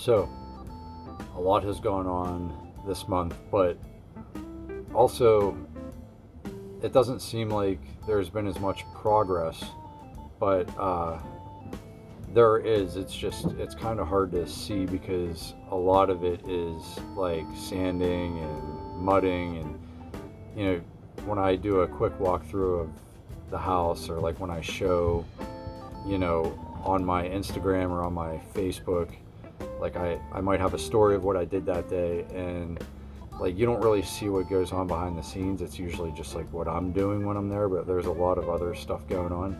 So, a lot has gone on this month, but also it doesn't seem like there's been as much progress, but there is. It's kind of hard to see because a lot of it is like sanding and mudding, and you know, when I do a quick walkthrough of the house, or like when I show, you know, on my Instagram or on my Facebook, like I might have a story of what I did that day, and like you don't really see what goes on behind the scenes. It's usually just like what I'm doing when I'm there, but there's a lot of other stuff going on.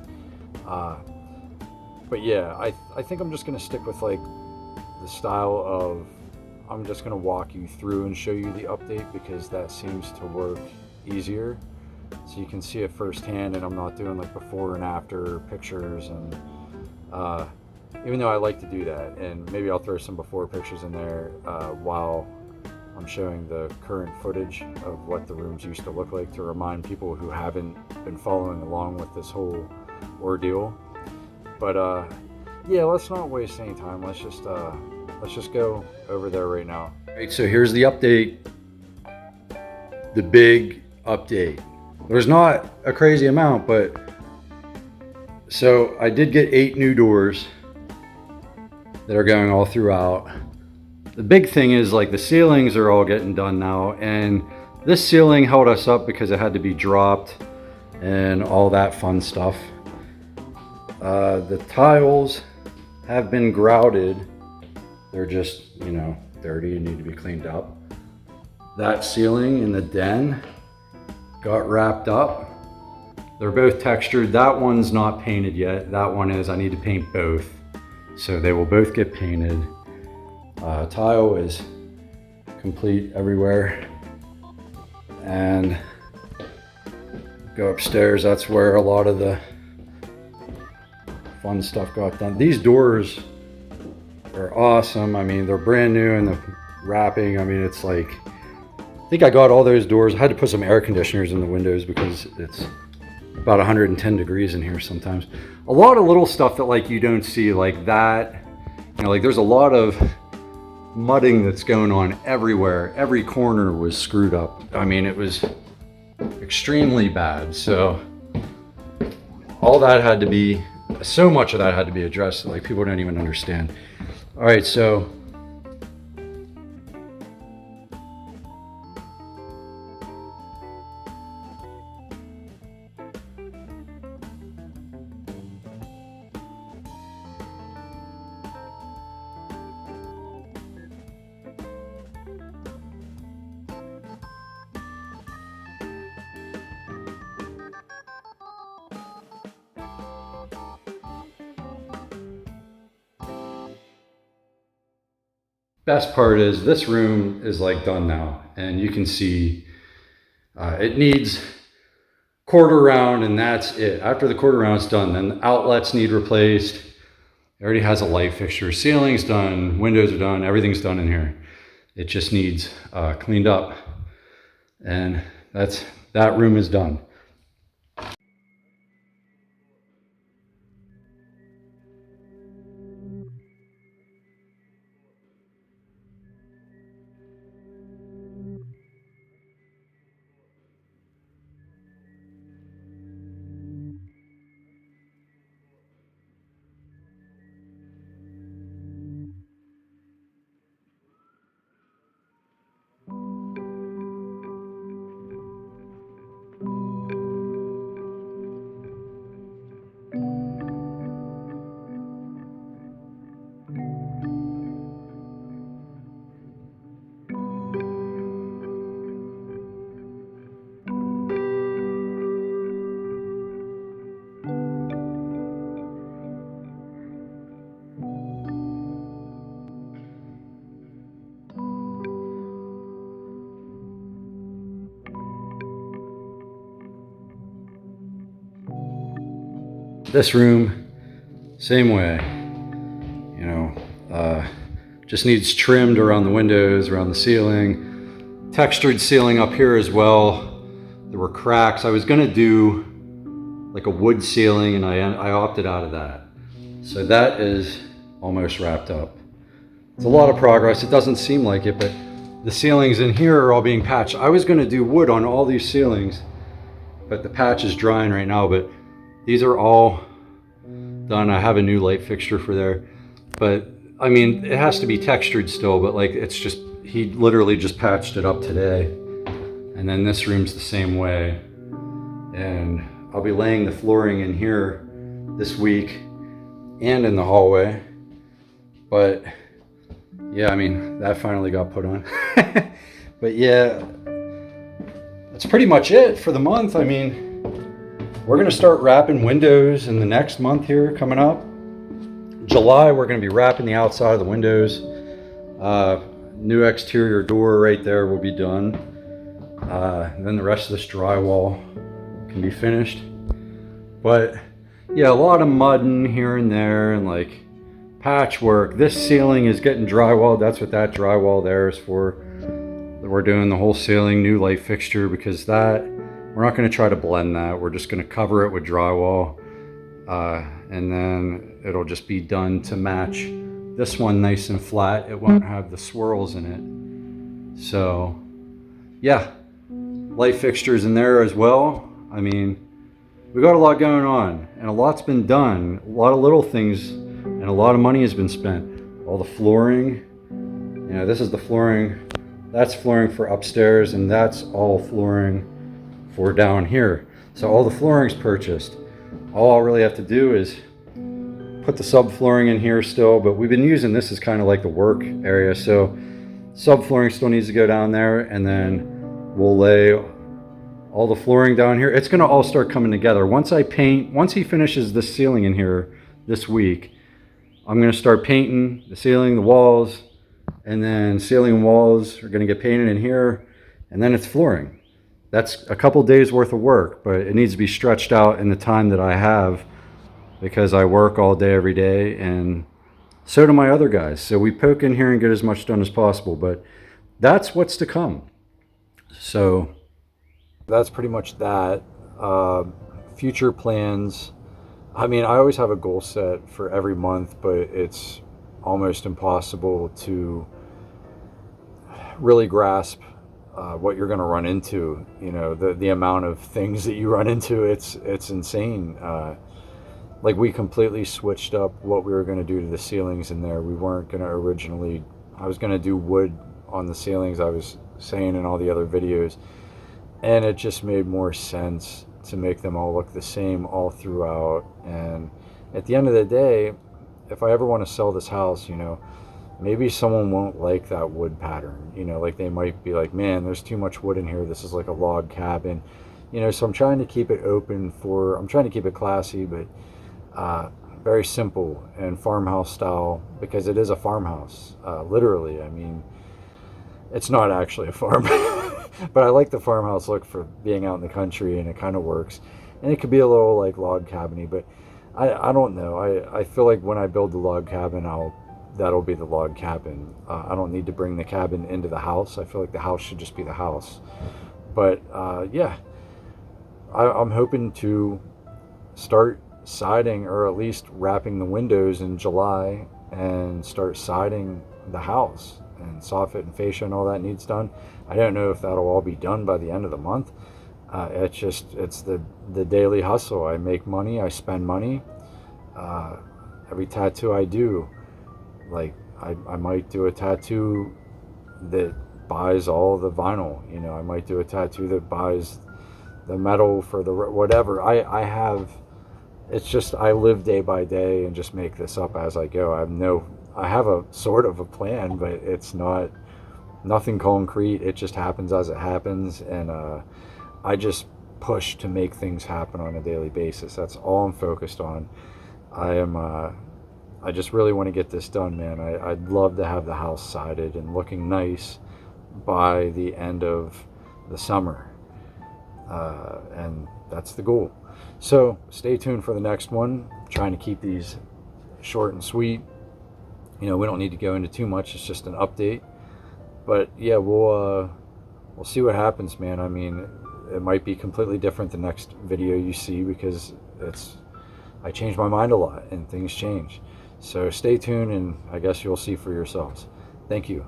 But yeah, I think I'm just gonna stick with like the style of, I'm just gonna walk you through and show you the update, because that seems to work easier, so you can see it firsthand, and I'm not doing like before and after pictures. And even though I like to do that, and maybe I'll throw some before pictures in there while I'm showing the current footage of what the rooms used to look like, to remind people who haven't been following along with this whole ordeal. But yeah, let's not waste any time. Let's just go over there right now. All right, so here's the update. The big update. There's not a crazy amount, but so I did get 8 new doors that are going all throughout. The big thing is like the ceilings are all getting done now, and this ceiling held us up because it had to be dropped and all that fun stuff. The tiles have been grouted. They're just, you know, dirty and need to be cleaned up. That ceiling in the den got wrapped up. They're both textured. That one's not painted yet. That one is. I need to paint both. So they will both get painted. Tile is complete everywhere. And go upstairs. That's where a lot of the fun stuff got done. These doors are awesome. I mean, they're brand new, and the wrapping, I mean, it's like, I think I got all those doors. I had to put some air conditioners in the windows because it's about 110 degrees in here sometimes. A lot of little stuff that like you don't see, like that, you know, like there's a lot of mudding that's going on everywhere. Every corner was screwed up. I mean, it was extremely bad. So all that had to be, so much of that had to be addressed, like people don't even understand. All right, so best part is this room is like done now, and you can see it needs quarter round, and that's it. After the quarter round's done, then the outlets need replaced. It already has a light fixture. Ceiling's done, windows are done, everything's done in here. It just needs cleaned up, and that room is done. This room, same way, you know, just needs trimmed around the windows, around the ceiling. Textured ceiling up here as well. There were cracks. I was gonna do like a wood ceiling, and I opted out of that. So that is almost wrapped up. It's a lot of progress. It doesn't seem like it, but the ceilings in here are all being patched. I was going to do wood on all these ceilings, but the patch is drying right now. But these are all done. I have a new light fixture for there, but I mean, it has to be textured still, but like, it's just, he literally just patched it up today. And then this room's the same way. And I'll be laying the flooring in here this week and in the hallway. But yeah, I mean, that finally got put on. But yeah, that's pretty much it for the month. I mean, we're gonna start wrapping windows in the next month here coming up. July, we're gonna be wrapping the outside of the windows. New exterior door right there will be done. Then the rest of this drywall can be finished. But yeah, a lot of mudding here and there and like patchwork. This ceiling is getting drywalled. That's what that drywall there is for. We're doing the whole ceiling, new light fixture, because that, we're not going to try to blend that. We're just going to cover it with drywall. And then it'll just be done to match this one nice and flat. It won't have the swirls in it. So yeah, light fixtures in there as well. I mean, we got a lot going on and a lot's been done. A lot of little things and a lot of money has been spent. All the flooring, you know, this is the flooring. That's flooring for upstairs, and that's all flooring for down here. So all the flooring's purchased. All I'll really have to do is put the subflooring in here still, but we've been using this as kind of like the work area. So subflooring still needs to go down there, and then we'll lay all the flooring down here. It's gonna all start coming together. Once he finishes this ceiling in here this week, I'm gonna start painting the ceiling, the walls, and then ceiling and walls are gonna get painted in here, and then it's flooring. That's a couple days worth of work, but it needs to be stretched out in the time that I have because I work all day, every day, and so do my other guys. So we poke in here and get as much done as possible, but that's what's to come. So that's pretty much that. Future plans. I mean, I always have a goal set for every month, but it's almost impossible to really grasp what you're going to run into. You know, the amount of things that you run into, it's insane. Like, we completely switched up what we were going to do to the ceilings in there. We weren't going to originally, I was going to do wood on the ceilings, I was saying in all the other videos, and it just made more sense to make them all look the same all throughout. And at the end of the day, if I ever want to sell this house, you know, maybe someone won't like that wood pattern. You know, like, they might be like, man, there's too much wood in here, this is like a log cabin. You know, so I'm trying to keep it open I'm trying to keep it classy, but very simple and farmhouse style, because it is a farmhouse, literally. I mean, it's not actually a farm, but I like the farmhouse look for being out in the country, and it kind of works. And it could be a little like log cabin-y, but I don't know. I feel like when I build the log cabin, that'll be the log cabin. I don't need to bring the cabin into the house. I feel like the house should just be the house. But yeah, I'm hoping to start siding, or at least wrapping the windows in July, and start siding the house, and soffit and fascia and all that needs done. I don't know if that'll all be done by the end of the month. It's the daily hustle. I make money, I spend money. Every tattoo I do, like, I might do a tattoo that buys all the vinyl. You know, I might do a tattoo that buys the metal for the whatever. It's just, I live day by day and just make this up as I go. I have a sort of a plan, but it's nothing concrete. It just happens as it happens, and I just push to make things happen on a daily basis. That's all I'm focused on. I just really want to get this done, man. I'd love to have the house sided and looking nice by the end of the summer, and that's the goal. So stay tuned for the next one. I'm trying to keep these short and sweet. You know, we don't need to go into too much. It's just an update. But yeah, we'll see what happens, man. I mean, it might be completely different the next video you see, because I change my mind a lot and things change. So stay tuned, and I guess you'll see for yourselves. Thank you.